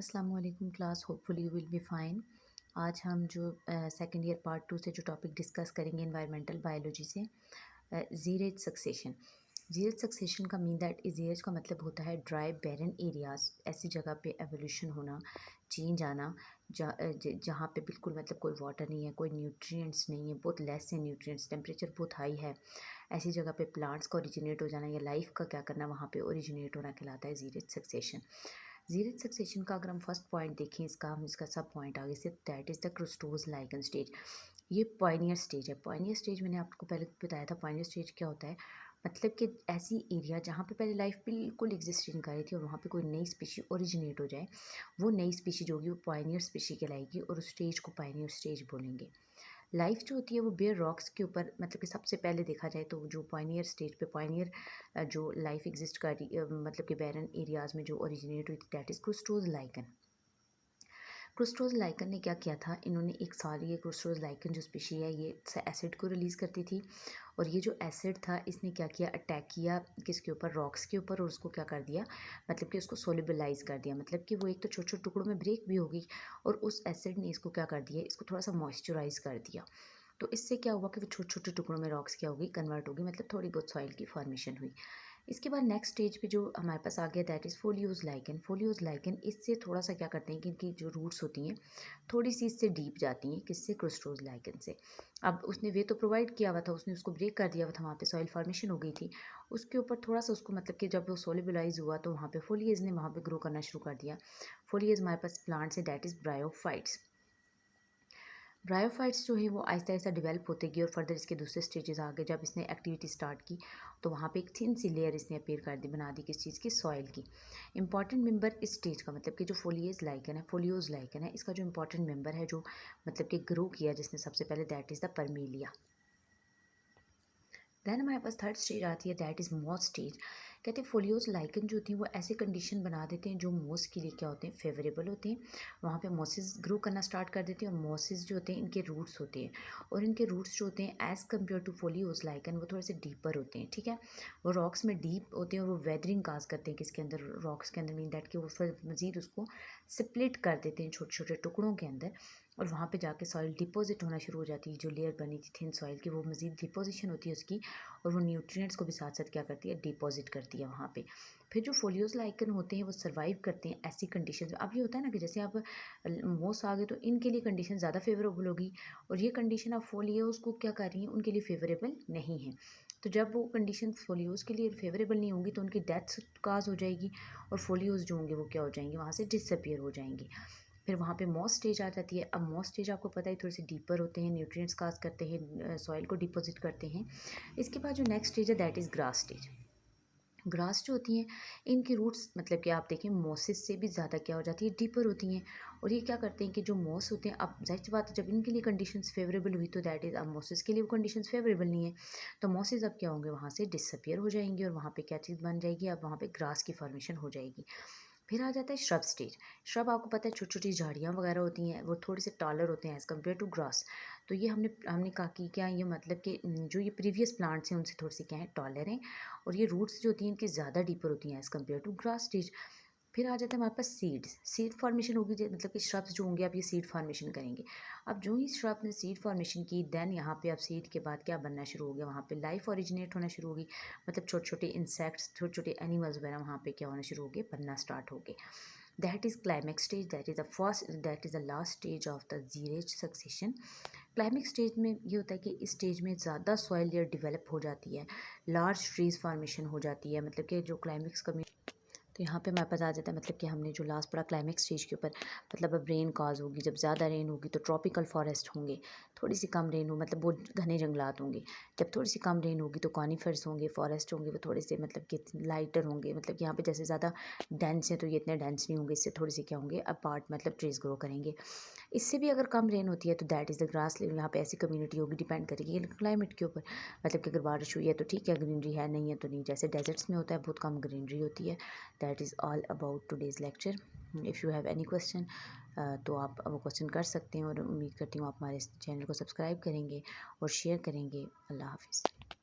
अस्सलाम वालेकुम class, hopefully you will be fine. आज हम जो सेकंड ईयर पार्ट 2 से जो टॉपिक डिस्कस करेंगे एनवायरमेंटल बायोलॉजी से, जीरेज सक्सेशन। जीरेज सक्सेशन का मीन दैट जीरेज का मतलब होता है ड्राई बैरन एरियाज, ऐसी जगह पे एवोल्यूशन होना, चेंज आना जहाँ पे बिल्कुल मतलब कोई वाटर नहीं है, कोई न्यूट्रिएंट्स नहीं है, बहुत लेस है न्यूट्रिएंट्स, टेम्परेचर बहुत हाई है। ऐसी जगह पे प्लांट्स का ओरिजिनेट हो जाना या लाइफ का क्या करना वहाँ पे ओरिजिनेट होना कहलाता है जीरेज सक्सेशन। जीरेज सक्सेशन का अगर हम फर्स्ट पॉइंट देखें, हम इसका सब पॉइंट आगे से, that is the crustose lichen stage. ये पॉइनियर स्टेज है। पॉइनियर स्टेज मैंने आपको पहले बताया था। पॉइनियर स्टेज क्या होता है, मतलब कि ऐसी एरिया जहाँ पे पहले लाइफ बिल्कुल एग्जिस्ट नहीं कर रही थी और वहाँ पे कोई नई स्पीशी ओरिजिनेट हो जाए, वो नई स्पीशी जो होगी वो पॉइनियर स्पीशी कहलाएगी और उस स्टेज को पॉइनियर स्टेज बोलेंगे। लाइफ जो होती है वो बेयर रॉक्स के ऊपर, मतलब कि सबसे पहले देखा जाए तो जो पॉइनियर स्टेज पे पॉइनियर जो लाइफ एग्जिस्ट कर रही मतलब कि बैरन एरियाज में जो ओरिजिनेट हुई थी, दैट इज़ क्रुस्टोज लाइकन। क्रुस्टोज लाइकन ने क्या किया था, इन्होंने एक साल, ये क्रुस्टोज लाइकन जो स्पीशी है ये एसिड को रिलीज़ करती थी और ये जो एसिड था इसने क्या किया, अटैक किया किसके ऊपर, रॉक्स के ऊपर, और उसको क्या कर दिया, मतलब कि उसको सोलिबलाइज कर दिया। मतलब कि वो एक तो छोटे छोटे टुकड़ों में ब्रेक भी होगी और उस एसिड ने इसको क्या कर दिया, इसको थोड़ा सा मॉइस्चराइज कर दिया। तो इससे क्या हुआ कि वो छोटे छोटे टुकड़ों में रॉक्स क्या होगी, कन्वर्ट होगी, मतलब थोड़ी बहुत सॉइल की फॉर्मेशन हुई। इसके बाद नेक्स्ट स्टेज पे जो हमारे पास आ गया, that is foliose lichen. Foliose lichen इससे थोड़ा सा क्या करते हैं कि इनकी जो रूट्स होती हैं थोड़ी सी इससे डीप जाती हैं, किससे, क्रुस्टोज लाइकन से। अब उसने वे तो प्रोवाइड किया हुआ था, उसने उसको ब्रेक कर दिया हुआ था, वहाँ पे सॉइल फॉर्मेशन हो गई थी, उसके ऊपर थोड़ा सा उसको, मतलब कि जब वो सोलिबलाइज हुआ तो वहाँ पे फोलिएज ने वहाँ पे ग्रो करना शुरू कर दिया। फोलिएज हमारे पास प्लांट्स है, दैट इज़ ब्रायोफाइट्स। ब्रायोफाइट्स जो है वो आहिस्ता आहिस्ता डेवलप होते गई और फर्दर इसके दूसरे स्टेजेस आ गए। जब इसने एक्टिविटी स्टार्ट की तो वहाँ पे एक थिन सी लेयर इसने अपीयर कर दी, बना दी, किस चीज़ की, सॉइल की। इंपॉर्टेंट मेंबर इस स्टेज का, मतलब कि जो फोलिएज लाइकन है, फोलियोज लाइकन है, इसका जो इंपॉर्टेंट मेंबर है जो मतलब कि ग्रो किया जिसने सबसे पहले, दैट इज़ द परमीलिया। देन हमारे पास थर्ड स्टेज आती है, दैट इज़ मॉस स्टेज। कहते हैं फोलियोज लाइकन जो होती हैं वो ऐसे कंडीशन बना देते हैं जो मोस के लिए क्या होते हैं, फेवरेबल होते हैं। वहाँ पे मोसेस ग्रो करना स्टार्ट कर देते हैं और मोसेस जो होते हैं इनके रूट्स होते हैं और इनके रूट्स जो होते हैं as compare to foliose lichen वो थोड़े से डीपर होते हैं। ठीक है, वो रॉक्स में डीप होते हैं और वो वेदरिंग काज करते हैं किसके अंदर, रॉक्स के अंदर, मीन दैट कि वो फिर मज़ीद उसको स्प्लिट कर देते हैं छोटे छोटे टुकड़ों के अंदर और वहाँ पे जाके सॉइल डिपॉजिट होना शुरू हो जाती है। जो लेयर बनी थी थिन सॉइल की वो मज़ीद डिपोजिशन होती है उसकी और वो न्यूट्रिएंट्स को भी साथ साथ क्या करती है, डिपॉजिट करती है वहाँ पे। फिर जो फोलियोज लाइकन होते हैं वो सर्वाइव करते हैं ऐसी कंडीशन में। अब ये होता है ना कि जैसे आप मोस आ गए तो इनके लिए कंडीशन ज़्यादा फेवरेबल होगी और ये कंडीशन आप फोलियोज को क्या कर रही हैं, उनके लिए फेवरेबल नहीं है। तो जब वो कंडीशन फोलियोज के लिए फेवरेबल नहीं होंगी तो उनकी डेथ काज हो जाएगी और फोलियोज जो होंगे वो क्या हो जाएंगे, वहाँ से डिसअपियर हो जाएंगे। फिर वहाँ पे मॉस स्टेज आ जाती है। अब मॉस स्टेज आपको पता है थोड़े से डीपर होते हैं, न्यूट्रिएंट्स काज करते हैं, सॉइल को डिपॉजिट करते हैं। इसके बाद जो नेक्स्ट स्टेज है that is grass stage. Grass जो होती हैं इनकी रूट्स, मतलब कि आप देखें मोसिस से भी ज़्यादा क्या हो जाती है, डीपर होती हैं। और ये क्या करते हैं कि जो मोस होते हैं, अब जाहिर सी बात है जब इनके लिए कंडीशंस फेवरेबल हुई तो दैट इज़, अब मोसिस के लिए वो कंडीशंस फेवरेबल नहीं है तो मोसिस अब क्या होंगे, वहाँ से डिसअपियर हो जाएंगे और वहाँ पे क्या चीज़ बन जाएगी, अब वहाँ पे ग्रास की फॉर्मेशन हो जाएगी। फिर आ जाता है श्रब स्टेज। श्रब आपको पता है छोटी छोटी झाड़ियाँ वगैरह होती हैं, वो थोड़े से टॉलर होते हैं एज़ कम्पेयर टू ग्रास। तो ये हमने हमने कहा कि क्या ये मतलब कि जो ये प्रीवियस प्लांट्स हैं उनसे थोड़ी सी क्या है, टॉलर हैं और ये रूट्स जो होती हैं इनकी ज़्यादा डीपर होती हैं as compare to grass stage. फिर आ जाता है हमारे पास सीड्स। सीड फॉर्मेशन होगी, मतलब कि श्रब्स जो होंगे आप ये सीड फॉर्मेशन करेंगे। अब जो ही श्रब ने सीड फॉर्मेशन की, देन यहाँ पे अब सीड के बाद क्या बनना शुरू हो गया, वहाँ पे लाइफ ओरिजिनेट होना शुरू होगी, मतलब छोटे छोटे इंसेक्ट्स, छोटे छोटे एनिमल्स वगैरह वहाँ पे क्या होना शुरू हो गए, बनना स्टार्ट हो गए। That is climax stage, that is the last stage of the xerosere succession. Climax stage में ये होता है कि इस स्टेज में ज़्यादा सॉइल लेयर डिवेलप हो जाती है, लार्ज ट्रीज फॉर्मेशन हो जाती है, मतलब कि जो क्लाइमेक्स का, तो यहाँ पे हमारे पास आ जाता है, मतलब कि हमने जो लास्ट पढ़ा क्लाइमेक्स स्टेज के ऊपर, मतलब अब रेन काज होगी, जब ज़्यादा रेन होगी तो ट्रॉपिकल फॉरेस्ट होंगे, थोड़ी सी कम रेन हो मतलब वो घने जंगलात होंगे। जब थोड़ी सी कम रेन होगी तो कॉनिफर्स होंगे, फॉरेस्ट होंगे, वो थोड़े से मतलब कि लाइटर होंगे, मतलब कि यहाँ पे जैसे ज़्यादा डेंस है तो ये इतने डेंस नहीं होंगे, इससे थोड़ी सी क्या होंगे, अपार्ट, मतलब ट्रीज ग्रो करेंगे। इससे भी अगर कम रेन होती है तो that is the grass land. यहाँ पे ऐसी कम्युनिटी होगी, डिपेंड करेगी क्लाइमेट के ऊपर, मतलब कि अगर बारिश हुई है तो ठीक है, ग्रीनरी है, नहीं है तो नहीं। जैसे डेजर्ट्स में होता है बहुत कम ग्रीनरी होती है। That is all about today's lecture. If you have any question तो आप वो क्वेश्चन कर सकते हैं और उम्मीद करती हूँ आप हमारे इस चैनल को सब्सक्राइब करेंगे और शेयर करेंगे। अल्लाह हाफिज़।